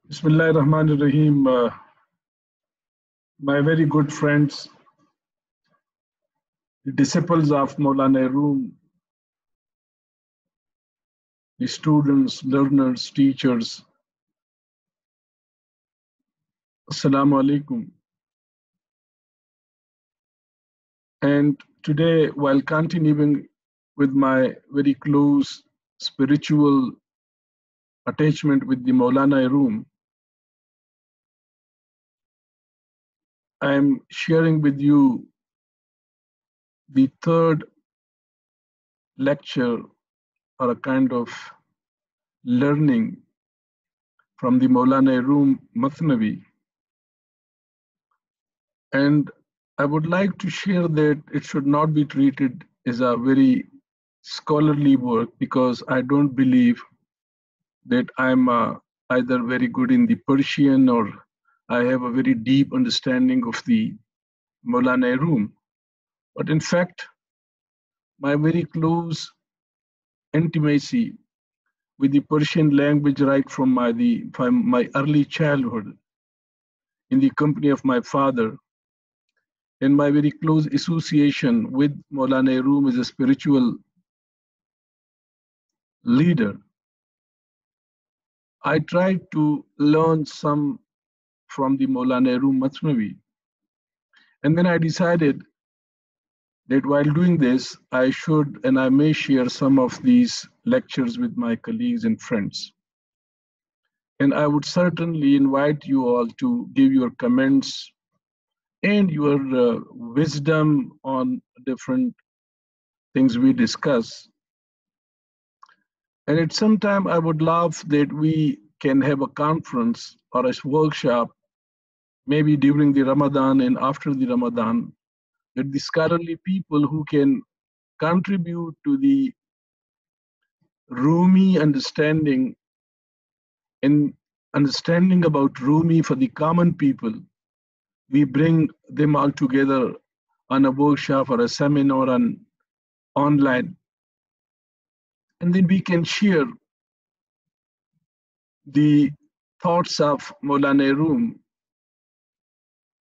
Bismillah Rahman Rahim. My very good friends, the disciples of Maulana Room, the students, learners, teachers, Assalamu alaikum. And today, while continuing with my very close spiritual attachment with the Maulana Room, I am sharing with you the third lecture or a kind of learning from the Maulana Room Mathnavi. And I would like to share that it should not be treated as a very scholarly work because I don't believe that I'm either very good in the Persian or I have a very deep understanding of the Maulana Room. But in fact, my very close intimacy with the Persian language right from my early childhood in the company of my father and my very close association with Maulana Room as a spiritual leader, I tried to learn some from the Maulana Room Mathnavi. And then I decided that while doing this, I should and I may share some of these lectures with my colleagues and friends. And I would certainly invite you all to give your comments and your wisdom on different things we discuss. And at some time, I would love that we can have a conference or a workshop, maybe during the Ramadan and after the Ramadan, that the scholarly people who can contribute to the Rumi understanding and understanding about Rumi for the common people, we bring them all together on a workshop or a seminar on online. And then we can share the thoughts of Maulana Rum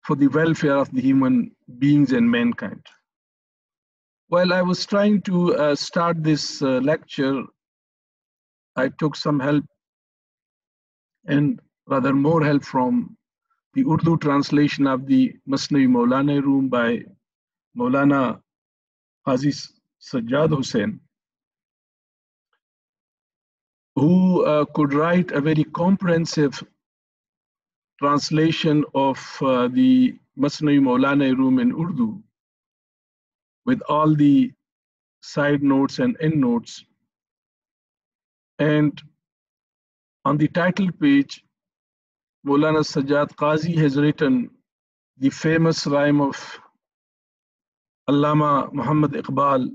for the welfare of the human beings and mankind. While I was trying to start this lecture, I took some help and rather more help from the Urdu translation of the Masnavi Maulana Rum by Maulana Qazi Sajjad Hussain, who could write a very comprehensive translation of the Masnavi Maulana Rum in Urdu with all the side notes and end notes. And on the title page, Maulana Sajjad Qazi has written the famous rhyme of Allama Muhammad Iqbal,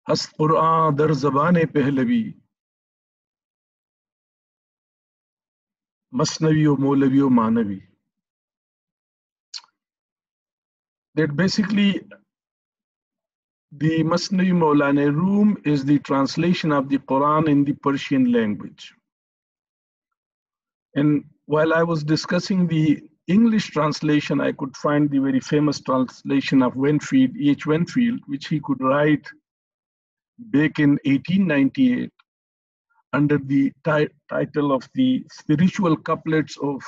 Hast Qur'an dar zabane Pahlavi, Masnavi o Maulavi o Manavi. That basically the Masnavi Maulana Rum is the translation of the Quran in the Persian language. And while I was discussing the English translation, I could find the very famous translation of Winfield, E.H. Winfield, which he could write back in 1898 under the title of the Spiritual Couplets of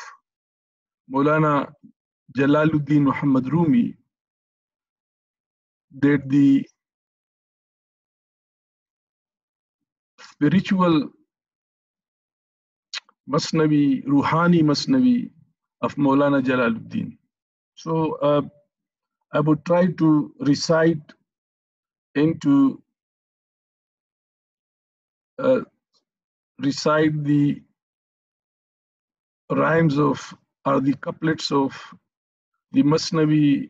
Maulana Jalaluddin Muhammad Rumi, that the spiritual Masnavi, Ruhani Masnavi of Maulana Jalaluddin. So I would try to recite into recite the rhymes of or the couplets of the Masnavi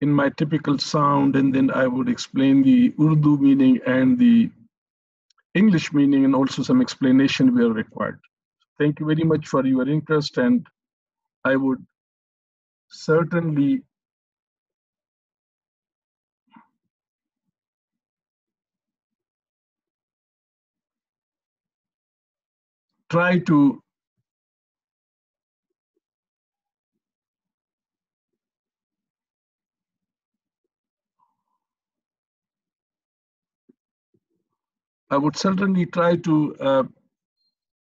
in my typical sound, and then I would explain the Urdu meaning and the English meaning, and also some explanation where required. Thank you very much for your interest, and I would certainly try to certainly try to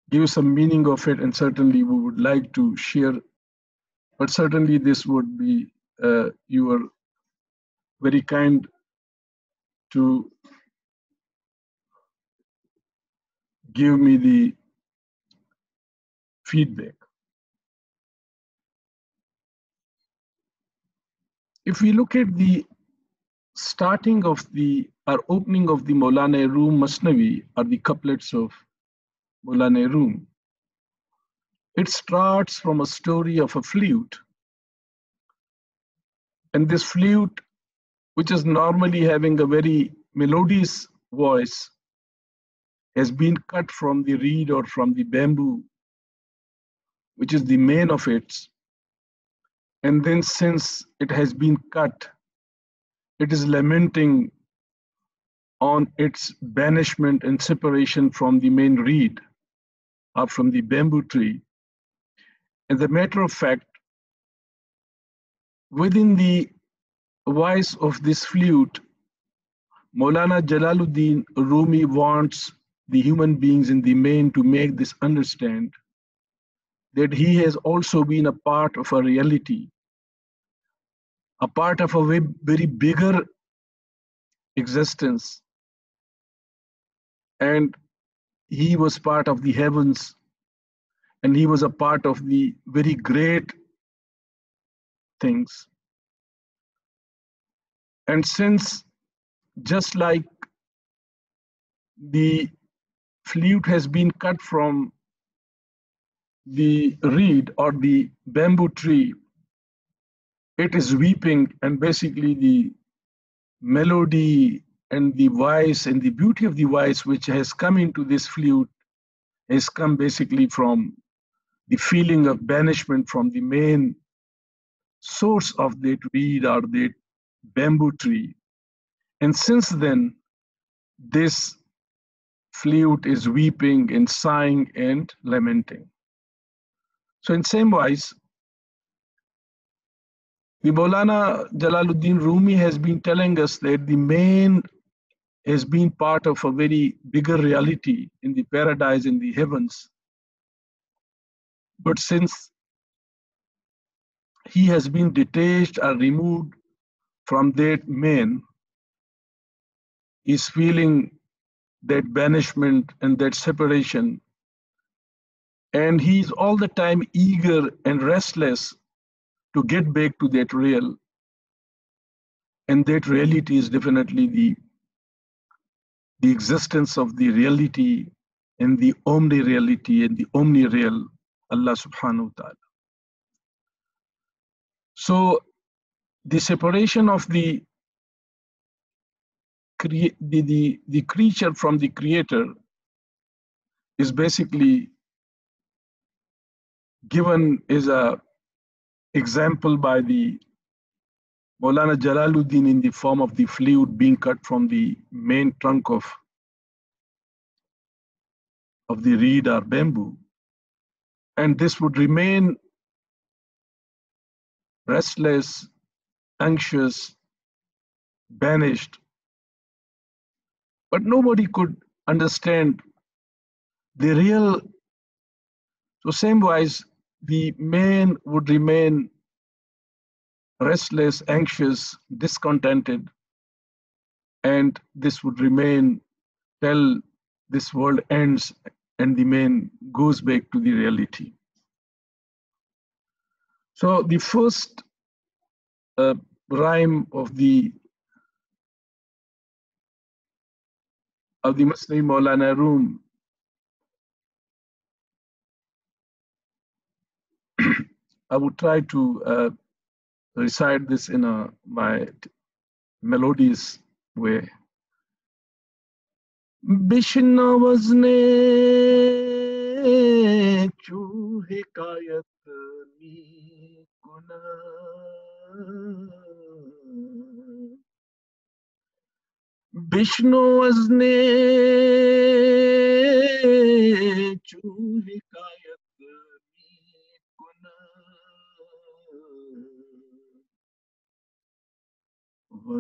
give some meaning of it, and certainly we would like to share. But certainly this would be you are very kind to give me the feedback. If we look at the starting of the or opening of the Maulana Room Masnavi, or the couplets of Maulana Room, it starts from a story of a flute. And this flute, which is normally having a very melodious voice, has been cut from the reed or from the bamboo, which is the main of it. And then since it has been cut, it is lamenting on its banishment and separation from the main reed or from the bamboo tree. As a matter of fact, within the voice of this flute, Maulana Jalaluddin Rumi wants the human beings in the main to make this understand that he has also been a part of a reality, a part of a very bigger existence. And he was part of the heavens, and he was a part of the very great things. And since, just like the flute has been cut from the reed or the bamboo tree, it is weeping, and basically the melody and the voice and the beauty of the voice which has come into this flute has come basically from the feeling of banishment from the main source of that reed or that bamboo tree. And since then, this flute is weeping and sighing and lamenting. So in same wise, the Maulana Jalaluddin Rumi has been telling us that the main has been part of a very bigger reality in the paradise, in the heavens. But since he has been detached or removed from that main, is feeling that banishment and that separation. And he's all the time eager and restless to get back to that real. And that reality is definitely the existence of the reality and the omni-reality and the omni-real, Allah subhanahu wa ta'ala. So the separation of the creature from the creator is basically given as a example by the Maulana Jalaluddin in the form of the flute being cut from the main trunk of the reed or bamboo. And this would remain restless, anxious, banished. But nobody could understand the real. So same wise, the man would remain restless, anxious, discontented, and this would remain till this world ends and the man goes back to the reality. So the first rhyme of the Masnavi Maulana Room I would try to recite this in my melodious way. Bishnawazne chu hikayat mi kuna Bishnawazne chu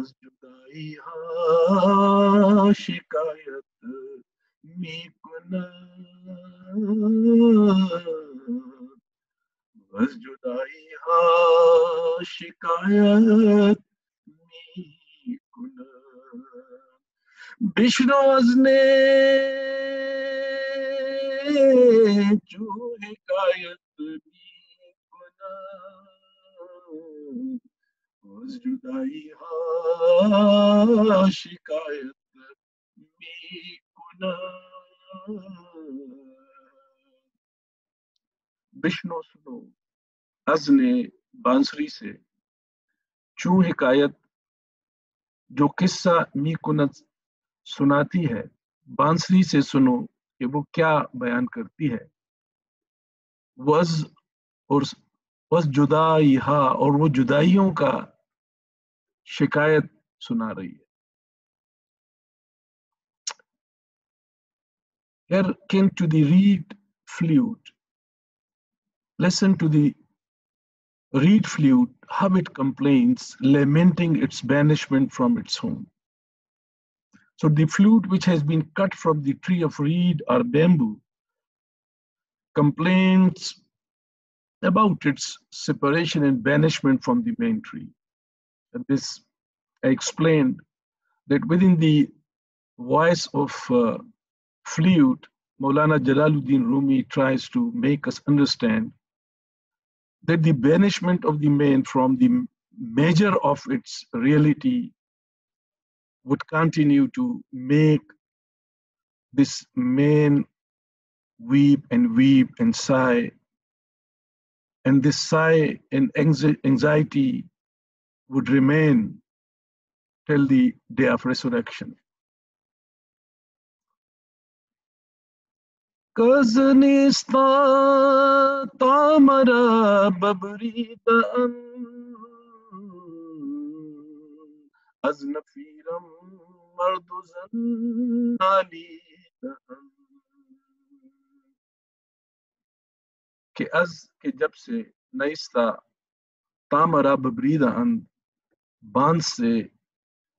بس جدائی ہا شکایت می کند بس جدائی ہا شکایت می کند بشنو از نے جو حکایت می کند بس جدائی ہا شکایت می کند بشنو سنو از نے بانسری سے چوں حکایت جو قصہ می کنت سناتی ہے بانسری سے سنو کہ وہ کیا بیان کرتی ہے وز اور وز جدائی ہا اور وہ جدائیوں کا شکایت سنا رہی ہے Hearken to the reed flute. Listen to the reed flute, how it complains, lamenting its banishment from its home. So the flute which has been cut from the tree of reed or bamboo complains about its separation and banishment from the main tree. And this, I explained that within the voice of flute, Maulana Jalaluddin Rumi tries to make us understand that the banishment of the man from the measure of its reality would continue to make this man weep and sigh, and this sigh and anxiety would remain till the day of resurrection. Kazanistan tamara babrita az nafiram marduzan nalita کہ از کہ جب سے نیستا تامرا ببریدہ اند باندھ سے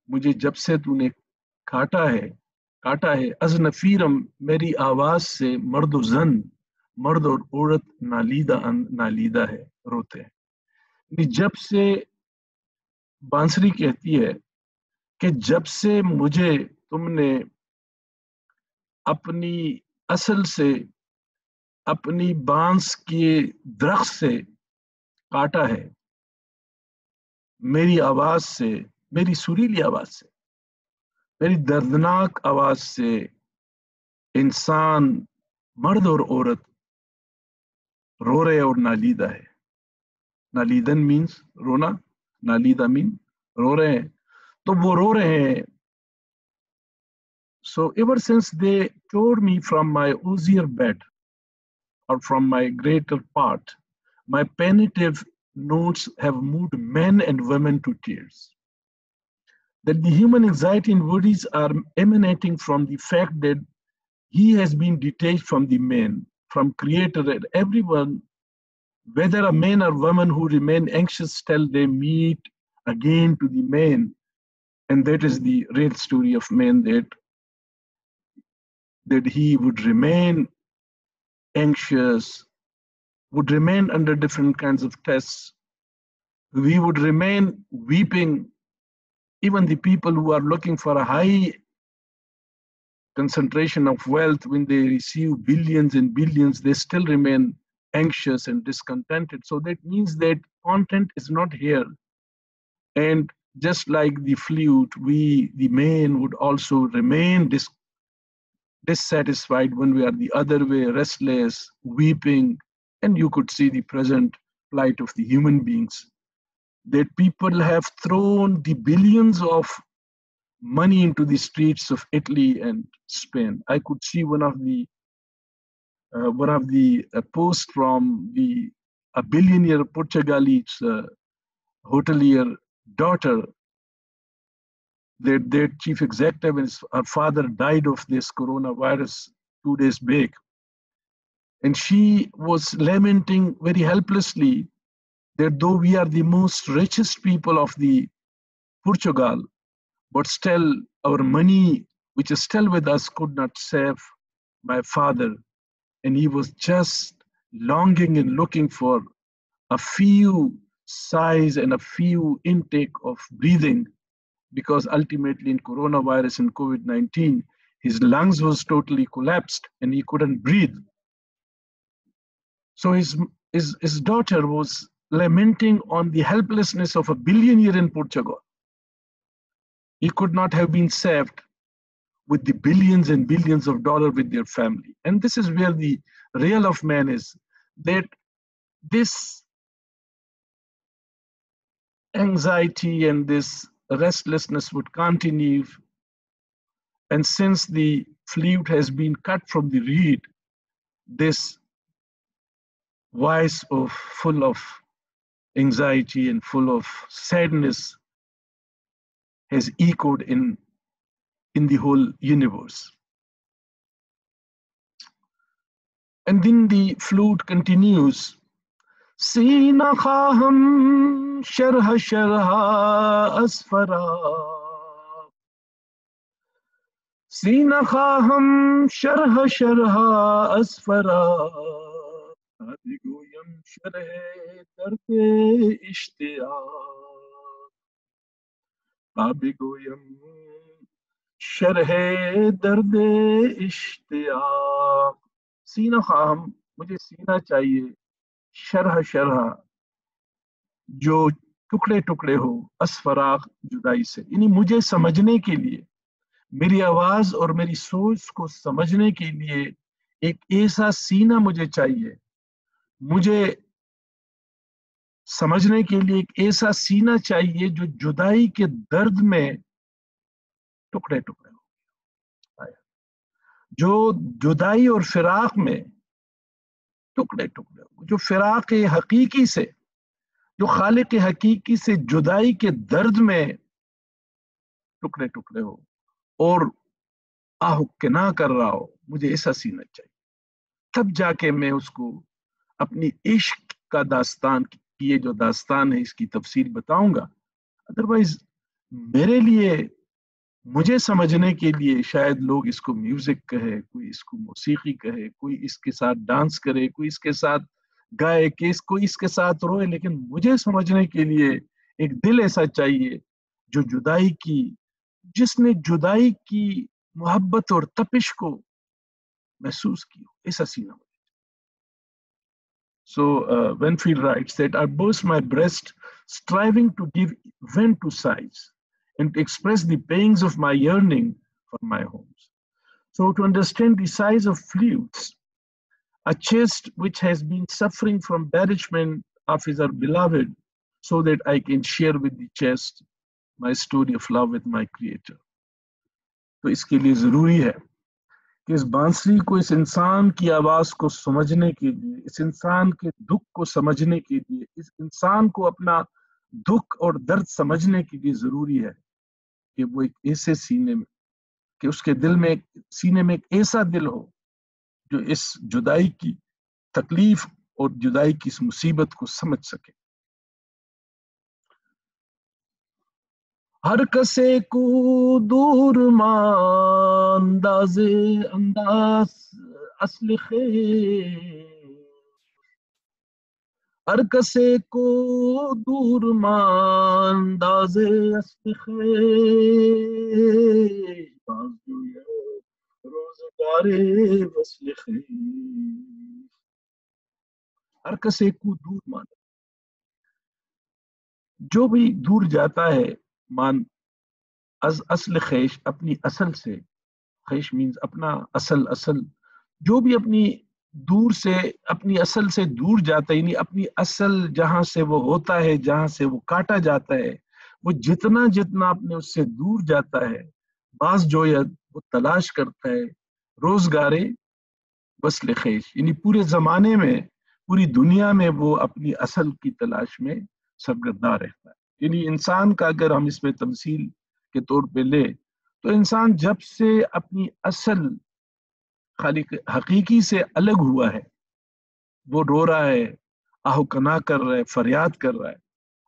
مجھے جب سے تو نے کاٹا ہے از نفیرم میری آواز سے مرد و زن مرد اور عورت نالیدہ اند نالیدہ ہے روتے ہیں جب سے بانسری کہتی ہے کہ جب سے مجھے تم نے اپنی اصل سے اپنی بانس کے درخت سے کاٹا ہے میری آواز سے میری سریلی آواز سے میری دردناک آواز سے انسان مرد اور عورت رو رہے اور نالیدہ ہے نالیدن مینس رونا نالیدہ مین رو رہے ہیں تو وہ رو رہے ہیں So ever since they tore me from my osier bed or from my greater part, my plaintive notes have moved men and women to tears. That the human anxiety and worries are emanating from the fact that he has been detached from the man, from creator, and everyone, whether a man or woman who remain anxious till they meet again to the man. And that is the real story of man, that he would remain anxious, would remain under different kinds of tests. We would remain weeping. Even the people who are looking for a high concentration of wealth, when they receive billions and billions, they still remain anxious and discontented. So that means that content is not here. And just like the flute, we, the men, would also remain dissatisfied when we are the other way, restless, weeping. And you could see the present plight of the human beings, that people have thrown the billions of money into the streets of Italy and Spain. I could see one of the posts from a billionaire Portuguese hotelier daughter, that their chief executive and her father died of this coronavirus 2 days back. And she was lamenting very helplessly that though we are the most richest people of the Portugal, but still our money, which is still with us, could not save my father. And he was just longing and looking for a few sighs and a few intake of breathing, because ultimately in coronavirus and COVID-19, his lungs was totally collapsed and he couldn't breathe. So his daughter was lamenting on the helplessness of a billionaire in Portugal. He could not have been saved with the billions and billions of dollars with their family. And this is where the real of man is, that this anxiety and this restlessness would continue. And since the flute has been cut from the reed, this voice of full of anxiety and full of sadness has echoed in the whole universe. And then the flute continues, Sina khaham sharha sharha asfara. Sina khaham sharha sharha asfara. Abigoyam sharhe darte ishtiyaq. Abigoyam sharhe darde ishtiyaq. सीना खाम, मुझे सीना चाहिए, शरह शरह, जो टुकड़े टुकड़े हो, असफराक जुदाई से, यानी मुझे समझने के लिए, मेरी आवाज और मेरी सोच को समझने के लिए एक ऐसा सीना मुझे चाहिए, मुझे समझने के लिए एक ऐसा सीना चाहिए जो जुदाई के दर्द में टुकड़े टुकड़े हो, जो जुदाई और फिराक में टुकड़े टुकड़े हो, जो फिराक हकीकी से, जो खालिक हकीकी से जुदाई के दर्द में टुकड़े टुकड़े हो और आहुक्ना कर रहा हो, मुझे ऐसा सीना चाहिए। तब जाके मैं उसको अपनी इश्क का दास्तान की, ये जो दास्तान है इसकी तफसील बताऊंगा। अदरवाइज मेरे लिए, मुझे समझने के लिए शायद लोग इसको म्यूजिक कहे, कोई इसको मौसीकी कहे, कोई इसके साथ डांस करे, कोई इसके साथ गाए, कोई इसके साथ रोए, लेकिन मुझे समझने के लिए एक दिल ऐसा चाहिए जो जुदाई की, जिसने जुदाई की मोहब्बत और तपिश को महसूस की हो, ऐसा सीना। So Winfield writes that I burst my breast, striving to give vent to sighs and to express the pangs of my yearning for my homes. So to understand the size of flutes, a chest which has been suffering from banishment of his beloved, so that I can share with the chest my story of love with my creator. तो इसके लिए जरूरी है कि इस बांसुरी को, इस इंसान की आवाज को समझने के लिए, इस इंसान के दुख को समझने के लिए, इस इंसान को अपना दुख और दर्द समझने के लिए जरूरी है कि वो एक ऐसे सीने में, कि उसके दिल में, सीने में एक ऐसा दिल हो जो इस जुदाई की तकलीफ और जुदाई की इस मुसीबत को समझ सके। हर कसे को दूर अंदाज़े अंदाज असल खे, हर कसे को दूर अंदाज़े असल खे, रोज़गारे वस्ल खे, हर कसे को दूर मान, जो भी दूर जाता है मान असल ख्वेश, अपनी असल से, ख्वेश मीन्स अपना असल, असल जो भी अपनी दूर से, अपनी असल से दूर जाता है, यानी अपनी असल जहां से वो होता है, जहां से वो काटा जाता है, वो जितना जितना अपने उससे दूर जाता है, बाज जोयद वो तलाश करता है रोजगारे वस्ल ख्वेश, यानी पूरे जमाने में, पूरी दुनिया में वो अपनी असल की तलाश में सरगर्दा रहता है। यानी इंसान का अगर हम इसमें तमसील के तौर पे ले, तो इंसान जब से अपनी असल खालिक हकीकी से अलग हुआ है, वो रो रहा है, आहुकना कर रहा है, फरियाद कर रहा है,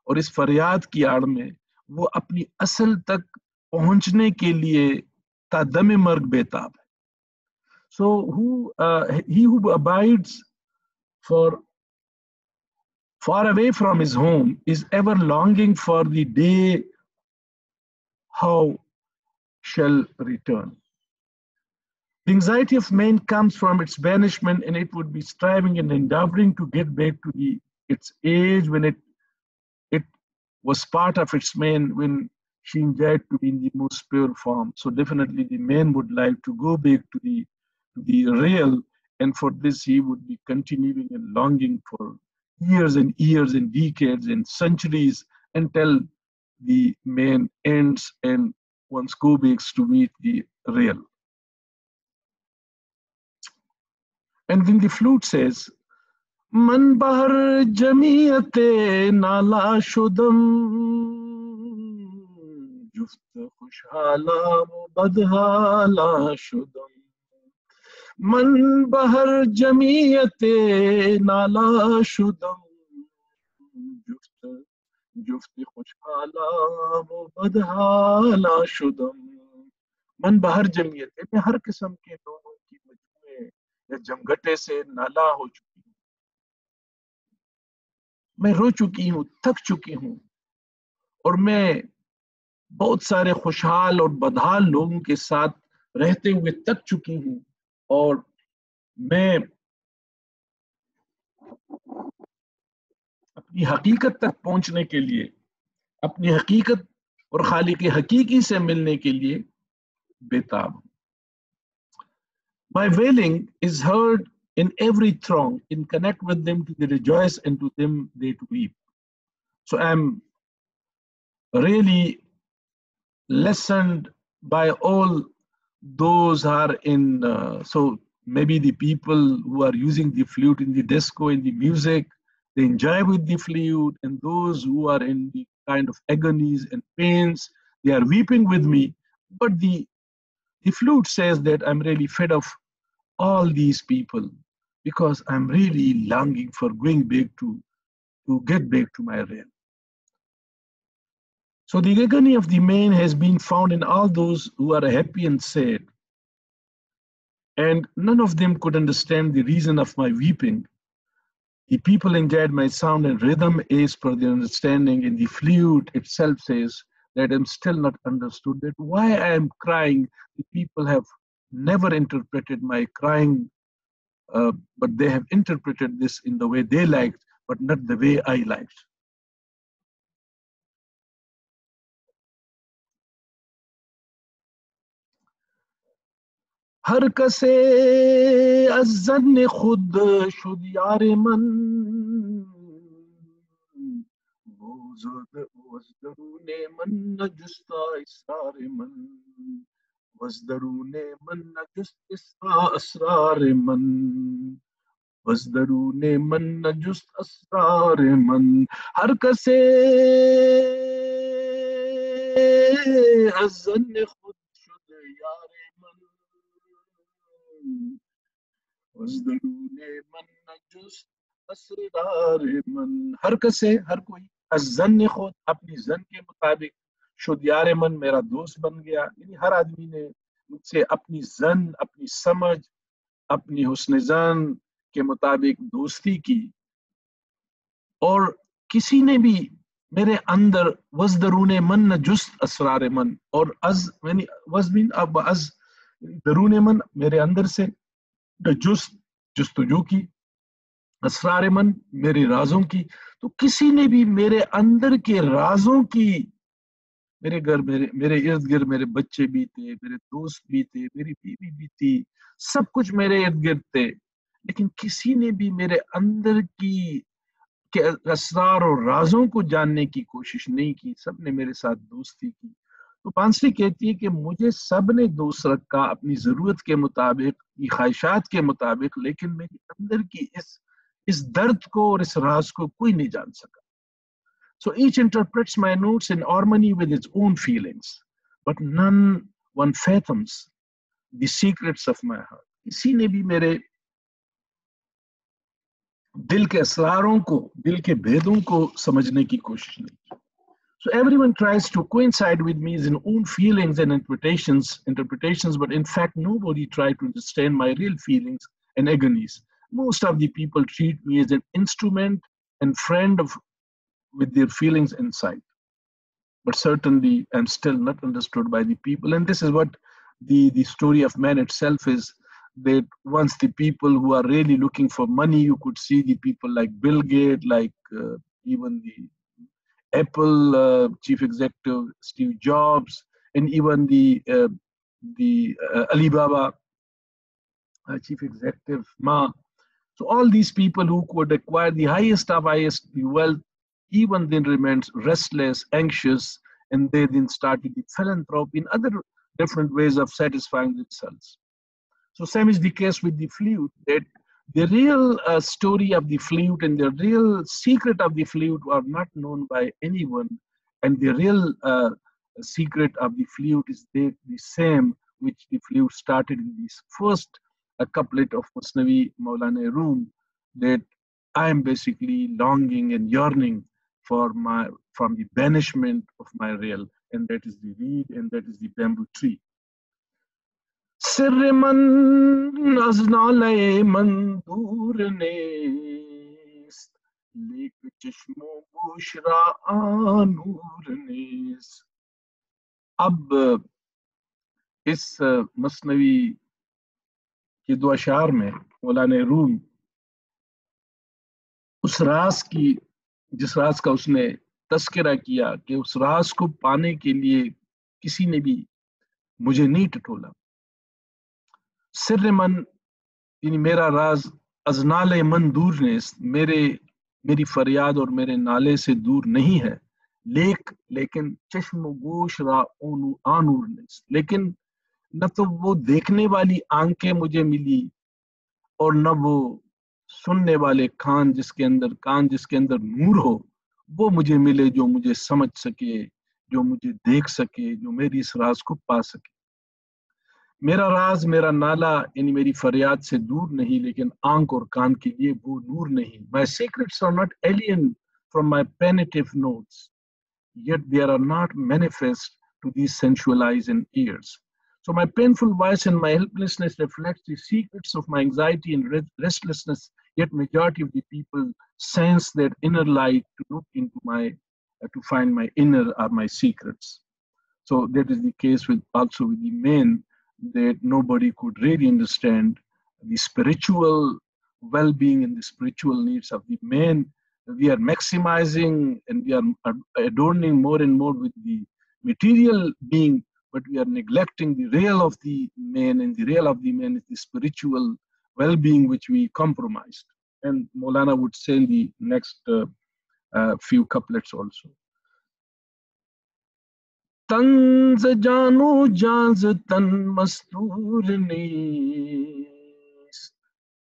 और इस फरियाद की आड़ में वो अपनी असल तक پہنچنے کے لیے تا دم مرگ بیتاب ہے. So he who abides for far away from his home is ever longing for the day how shall return. The anxiety of man comes from its banishment, and it would be striving and endeavoring to get back to its age when it was part of its man, when she enjoyed to be in the most pure form. So definitely the man would like to go back to the real, and for this he would be continuing and longing for years and years and decades and centuries until the man ends and once go back to meet the real. And then the flute says, من بهر جمعیت نالا شدم جفت خوشحالا و بدحالا شدم من بهر جمعیت نالا شدم جفت خوشحالا و بدحالا شدم. من بہر جمعیت میں ہر قسم کے لوگوں کی مجموعے یا جمگٹے سے نالا ہو چکی ہوں. میں رو چکی ہوں, تھک چکی ہوں, اور میں بہت سارے خوشحال اور بدحال لوگوں کے ساتھ رہتے ہوئے تھک چکی ہوں, اور میں اپنی حقیقت تک پہنچنے کے لیے, اپنی حقیقت اور خالق حقیقی سے ملنے کے لیے بیتاب ہوں. My wailing is heard in every throng, in connect with them to the rejoice and to them they to weep. So I'm really lessened by all those who are in, so maybe the people who are using the flute in the disco, in the music, they enjoy with the flute, and those who are in the kind of agonies and pains, they are weeping with me. But the flute says that I'm really fed of all these people because I'm really longing for going back to get back to my realm. So the agony of the man has been found in all those who are happy and sad. And none of them could understand the reason of my weeping. The people enjoyed my sound and rhythm as per their understanding, and the flute itself says that I'm still not understood, that why I am crying. The people have never interpreted my crying, but they have interpreted this in the way they liked, but not the way I liked. ہر کسے از ظن خود شد یار من وزدرون من نجستا اسرار من وزدرون من نجست اسرار من وزدرون من نجست اسرار من. ہر کسے از ظن خود شد یار من وزدرون من نجست اسرار من. ہر کسے, ہر کوئی, از ظن خود, اپنی ظن کے مطابق, شد یار من, میرا دوست بن گیا. یعنی ہر آدمی نے مجھ سے اپنی ظن, اپنی سمجھ, اپنی حسن ظن کے مطابق دوستی کی, اور کسی نے بھی میرے اندر وزدرون من نجست اسرار من, اور از یعنی وزمین اب از درون من, میرے اندر سے, جست جستجو کی, اسرار من, میرے رازوں کی. تو کسی نے بھی میرے اندر کے رازوں کی, میرے گھر, میرے ارد گرد میرے بچے بھی تھے, میرے دوست بھی تھے, میری بیوی بھی تھی, سب کچھ میرے ارد گرد تھے, لیکن کسی نے بھی میرے اندر کی کے اسرار اور رازوں کو جاننے کی کوشش نہیں کی. سب نے میرے ساتھ دوستی کی. تو بانسری کہتی ہے کہ مجھے سب نے دوست رکھا اپنی ضرورت کے مطابق, کی خواہشات کے مطابق, لیکن میرے اندر کی اس درد کو اور اس راز کو کوئی نہیں جان سکا. So each interprets my notes in harmony with its own feelings, but none one fathoms the secrets of my heart. کسی نے بھی میرے دل کے اسراروں کو, دل کے بھیدوں کو سمجھنے کی کوشش نہیں کی. So everyone tries to coincide with me in own feelings and interpretations, but in fact, nobody tried to understand my real feelings and agonies. Most of the people treat me as an instrument and friend with their feelings inside. But certainly, I'm still not understood by the people. And this is what the story of man itself is, that once the people who are really looking for money, you could see the people like Bill Gates, like even the Apple chief executive Steve Jobs, and even the Alibaba chief executive Ma. So all these people who could acquire the highest of highest wealth, even then remains restless, anxious, and they then started the philanthropy in other different ways of satisfying themselves. So same is the case with the flute, that the real story of the flute and the real secret of the flute are not known by anyone. And the real secret of the flute is the same which the flute started in this first couplet of Masnavi Maulana Room, that I am basically longing and yearning from the banishment of my real, and that is the reed and that is the bamboo tree. سر من از ناله من دور نیست leak چشم و گوش را نور نیست. اب اس مثنوی کے دو اشعار میں مولانا روم اس راز کی جس راز کا اس نے تذکرہ کیا کہ اس راز کو پانے کے لیے کسی نے بھی مجھے نہیں ٹٹولا. سر من یعنی میرا راز از نالے من دور نیست، میری فریاد اور میرے نالے سے دور نہیں ہے. لیکن چشم و گوش را آنور نیست، لیکن نہ تو وہ دیکھنے والی آنکھیں مجھے ملی اور نہ وہ سننے والے کان جس کے اندر نور ہو وہ مجھے ملے، جو مجھے سمجھ سکے، جو مجھے دیکھ سکے، جو میری اس راز کو پا سکے. میرا راز، میرا نالا یعنی میری فریاد سے دور نہیں، لیکن آنکھ اور کان کے لیے وہ نور نہیں. My secrets are not alien from my plaintive notes, yet they are not manifest to these sensual eyes and ears. So my painful voice and my helplessness reflects the secrets of my anxiety and restlessness, yet majority of the people sense that inner light to look into to find my inner or my secrets. So that is the case also with the men, that nobody could really understand the spiritual well-being and the spiritual needs of the man. We are maximizing and we are adorning more and more with the material being, but we are neglecting the real of the man, and the real of the man is the spiritual well-being which we compromised. And Maulana would say in the next few couplets also. تنز جانو جانز تن مستور نیست،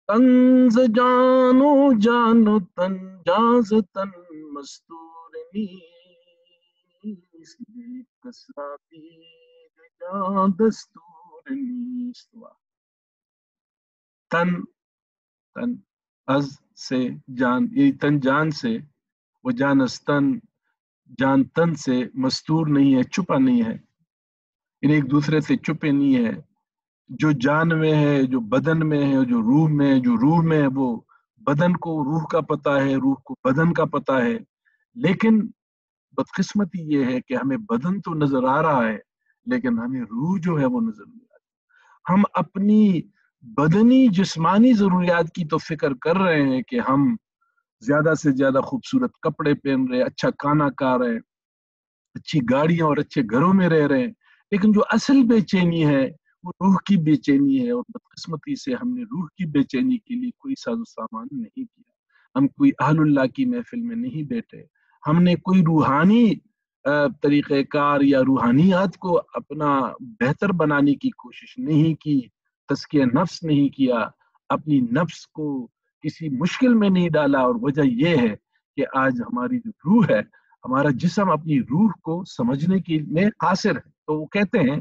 تنز جانو جانو تن جانز تن مستور نیست، کسرا دید جان دستور نیست. تن از سے جان، یہ تن جان سے، وہ جان از تن، جان تن سے مستور نہیں ہے، چھپا نہیں ہے، ان ایک دوسرے سے چھپے نہیں ہے. جو جان میں ہے، جو بدن میں ہے، جو روح میں ہے، جو روح میں ہے وہ بدن کو روح کا پتہ ہے، روح کو بدن کا پتہ ہے. لیکن بدقسمتی یہ ہے کہ ہمیں بدن تو نظر آ رہا ہے لیکن ہمیں روح جو ہے وہ نظر نہیں آ رہی. ہم اپنی بدنی جسمانی ضروریات کی تو فکر کر رہے ہیں کہ ہم زیادہ سے زیادہ خوبصورت کپڑے پہن رہے ہیں، اچھا کھانا کھا رہے ہیں، اچھی گاڑیاں اور اچھے گھروں میں رہ رہے ہیں، لیکن جو اصل بے چینی ہے وہ روح کی بے چینی ہے. اور بدقسمتی سے ہم نے روح کی بے چینی کے لیے کوئی ساز و سامان نہیں کیا. ہم کوئی اہل اللہ کی محفل میں نہیں بیٹھے، ہم نے کوئی روحانی طریقہ کار یا روحانیات کو اپنا بہتر بنانے کی کوشش نہیں کی، تزکیہ نفس نہیں کیا، اپنی نفس کو کسی مشکل میں نہیں ڈالا. اور وجہ یہ ہے کہ آج ہماری جو روح ہے، ہمارا جسم اپنی روح کو سمجھنے کے میں قاصر ہے. تو وہ کہتے ہیں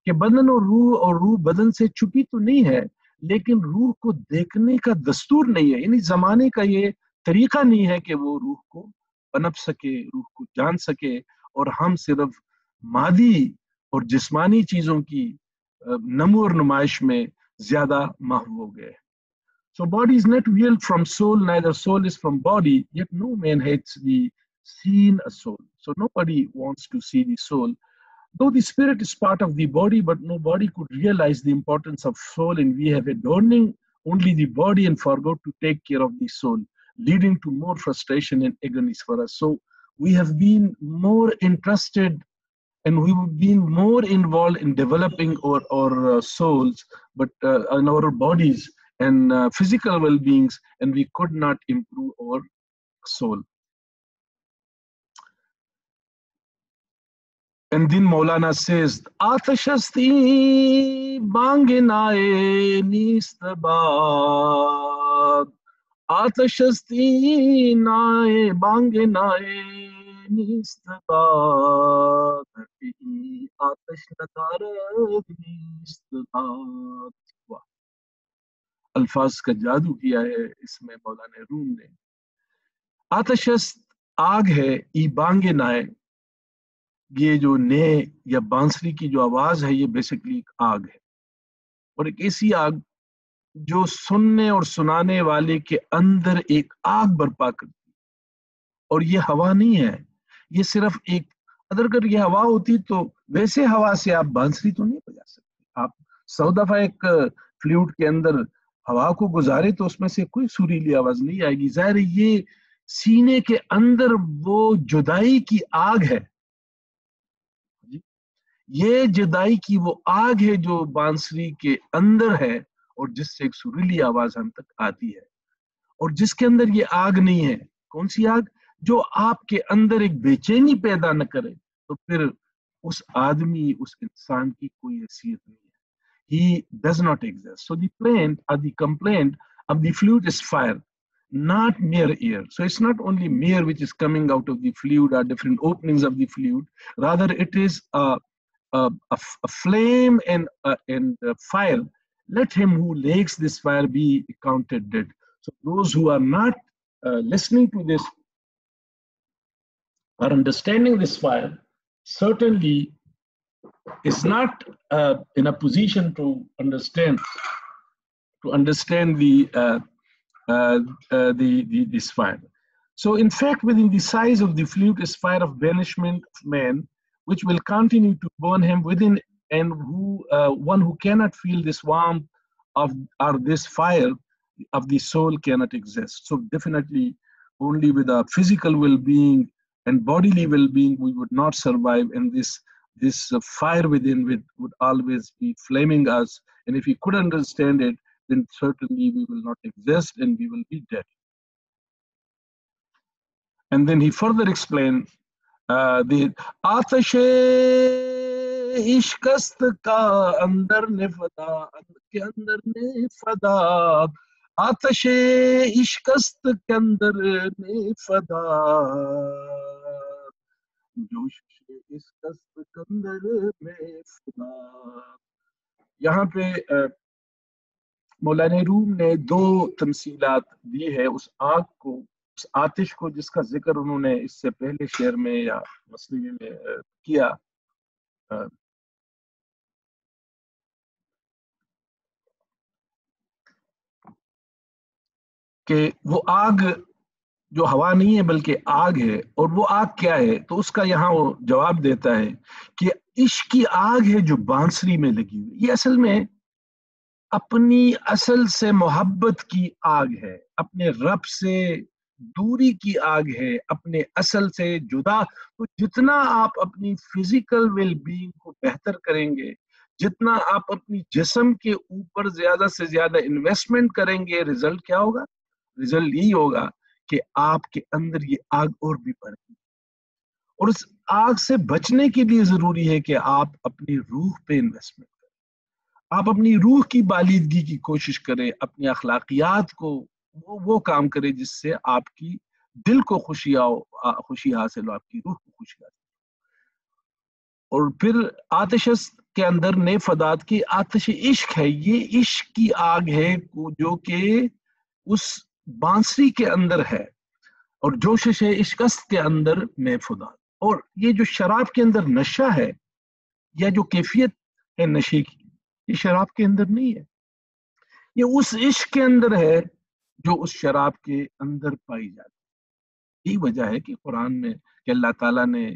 کہ بدن اور روح بدن سے چھپی تو نہیں ہے، لیکن روح کو دیکھنے کا دستور نہیں ہے. یعنی زمانے کا یہ طریقہ نہیں ہے کہ وہ روح کو پنپ سکے، روح کو جان سکے. اور ہم صرف مادی اور جسمانی چیزوں کی نمو اور نمائش میں زیادہ محو ہو گئے. So body is not real from soul, neither soul is from body, yet no man hates the seen a soul. So nobody wants to see the soul. Though the spirit is part of the body, but nobody could realize the importance of soul, and we have adorning only the body and forgot to take care of the soul, leading to more frustration and agonies for us. So we have been more interested and we've been more involved in developing our souls, but in our bodies and physical well-beings, and we could not improve our soul. And then Maulana says, Atashasti banginae nistabad. Atashasti nae banginae nistabad. Atash nadarad nistabad. الفاظ کا جادو کیا ہے اس میں مولانا روم نے. آتشست آگ ہے، ای بانگے نائے، یہ جو نئے یا بانسری کی جو آواز ہے یہ بیسکلی ایک آگ ہے، اور ایک ایسی آگ جو سننے اور سنانے والے کے اندر ایک آگ برپا کرتی، اور یہ ہوا نہیں ہے، یہ صرف ایک، اگر یہ ہوا ہوتی تو ویسے ہوا سے آپ بانسری تو نہیں بجا سکتے. آپ 100 دفعہ ایک فلوٹ کے اندر ہوا کو گزارے تو اس میں سے کوئی سریلی آواز نہیں آئے گی. ظاہر یہ سینے کے اندر وہ جدائی کی آگ ہے، یہ جدائی کی وہ آگ ہے جو بانسری کے اندر ہے اور جس سے ایک سریلی آواز ہم تک آتی ہے. اور جس کے اندر یہ آگ نہیں ہے، کون سی آگ؟ جو آپ کے اندر ایک بے چینی پیدا نہ کرے، تو پھر اس آدمی، اس انسان کی کوئی حیثیت نہیں ہے. He does not exist. So the plaint or the complaint of the flute is fire, not mere air. So it's not only mere which is coming out of the flute or different openings of the flute. Rather, it is a flame and fire. Let him who lakes this fire be counted dead. So those who are not listening to this or understanding this fire certainly is not in a position to understand this fire. So in fact, within the size of the flute is fire of banishment of man, which will continue to burn him within, and who one who cannot feel this warmth of or this fire of the soul cannot exist. So definitely only with a physical well-being and bodily well-being we would not survive, and this fire within would always be flaming us, and if we could understand it, then certainly we will not exist and we will be dead. And then he further explained the Atashe ishkast ka andar ne fada, ke andar ne fada, Atashe ishkast ke andar ne fada, جوش اس قصد کندر میں فدا. یہاں پہ مولانا روم نے 2 تمثیلات دی ہے اس آگ کو، اس آتش کو، جس کا ذکر انہوں نے اس سے پہلے شعر میں یا مثنوی میں کیا. کہ وہ آگ جو ہوا نہیں ہے بلکہ آگ ہے، اور وہ آگ کیا ہے؟ تو اس کا یہاں وہ جواب دیتا ہے کہ عشق کی آگ ہے جو بانسری میں لگی ہوئی. یہ اصل میں اپنی اصل سے محبت کی آگ ہے، اپنے رب سے دوری کی آگ ہے، اپنے اصل سے جدا. تو جتنا آپ اپنی فزیکل ویل بینگ کو بہتر کریں گے، جتنا آپ اپنی جسم کے اوپر زیادہ سے زیادہ انویسٹمنٹ کریں گے، رزلٹ کیا ہوگا؟ رزلٹ یہی ہوگا کہ آپ کے اندر یہ آگ اور بھی بڑھے گی. اور اس آگ سے بچنے کے لیے ضروری ہے کہ آپ اپنی روح پہ انویسٹمنٹ کریں، آپ اپنی روح کی بالیدگی کی کوشش کریں، اپنی اخلاقیات کو وہ کام کریں جس سے آپ کی دل کو خوشی حاصل ہو، آپ کی روح کو خوشی حاصل ہو. اور پھر آتش کے اندر نئے فداد کی آتش عشق ہے، یہ عشق کی آگ ہے جو کہ اس بانسری کے اندر ہے، اور جوشش عشقست کے اندر میں فداد. اور یہ جو شراب کے اندر نشہ ہے یا جو کیفیت ہے نشے کی، یہ شراب کے اندر نہیں ہے، یہ اس عشق کے اندر ہے جو اس شراب کے اندر پائی جاتی ہے۔ یہی وجہ ہے کہ قرآن میں کہ اللہ تعالیٰ نے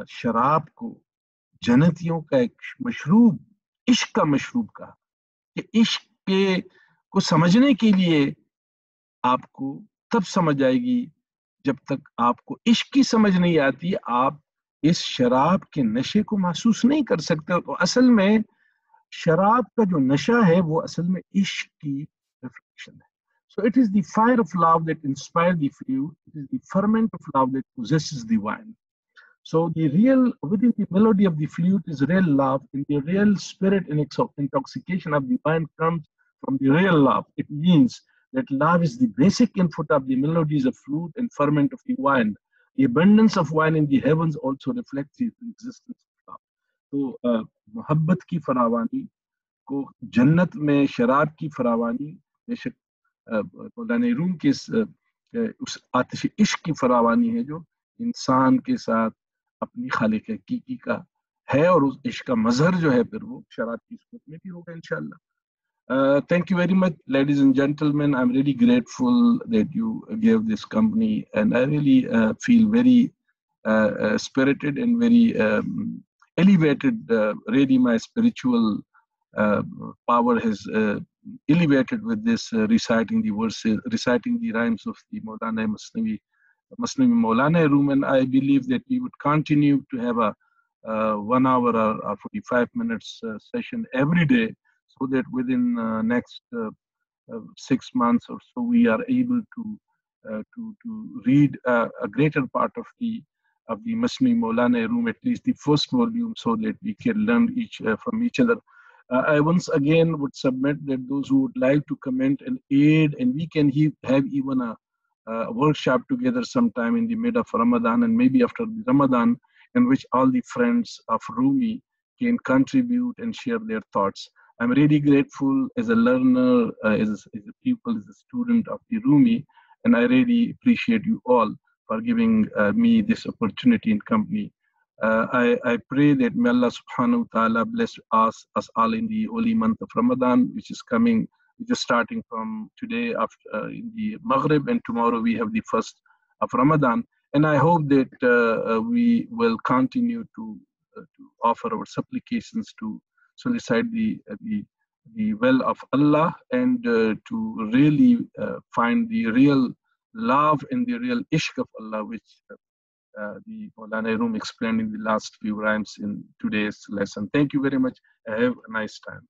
شراب کو جنتیوں کا ایک مشروب، عشق کا مشروب کہا، کہ عشق کے کو سمجھنے کے لیے آپ کو تب سمجھ آئے گی جب تک آپ کو عشق کی سمجھ نہیں آتی آپ اس شراب کے نشے کو محسوس نہیں کر سکتے۔ تو اصل میں شراب کا جو نشہ ہے وہ اصل میں عشق کی ریفلیکشن ہے۔ So it is the fire of love that inspired the flute. It is the ferment of love that possesses the wine. So the real, within the melody of the flute is real love, and the real spirit and intoxication of the wine comes from the real love. It means that love is the basic input of the melodies of flute and ferment of the wine. The abundance of wine in the heavens also reflects the existence of love. تو محبت کی فراوانی کو جنت میں شراب کی فراوانی بے شک مولانا روم کے اس آتش عشق کی فراوانی ہے جو انسان کے ساتھ اپنی خالق حقیقی کا ہے، اور اس عشق کا مظہر جو ہے پھر وہ شراب کی صورت میں بھی ہوگا انشاءاللہ۔ Thank you very much, ladies and gentlemen. I'm really grateful that you gave this company, and I really feel very spirited and very elevated. Really, my spiritual power has elevated with this reciting the verses, reciting the rhymes of the Maulana Masnavi Maulana room, and I believe that we would continue to have a 1 hour or 45 minutes session every day, so that within next 6 months or so we are able to read a greater part of the Masnavi Maulana room, at least the first volume, so that we can learn from each other. I once again would submit that those who would like to comment and aid, and we can have even a workshop together sometime in the mid of Ramadan and maybe after the Ramadan, in which all the friends of Rumi can contribute and share their thoughts. I'm really grateful as a learner, as a pupil, as a student of the Rumi, and I really appreciate you all for giving me this opportunity and company. I pray that may Allah subhanahu wa ta'ala bless us all in the holy month of Ramadan, which is coming, which is starting from today after in the Maghrib, and tomorrow we have the first of Ramadan. And I hope that we will continue to offer our supplications to solicit the will of Allah, and to really find the real love and the real ishq of Allah, which the Maulana Room explained in the last few rhymes in today's lesson. Thank you very much. Have a nice time.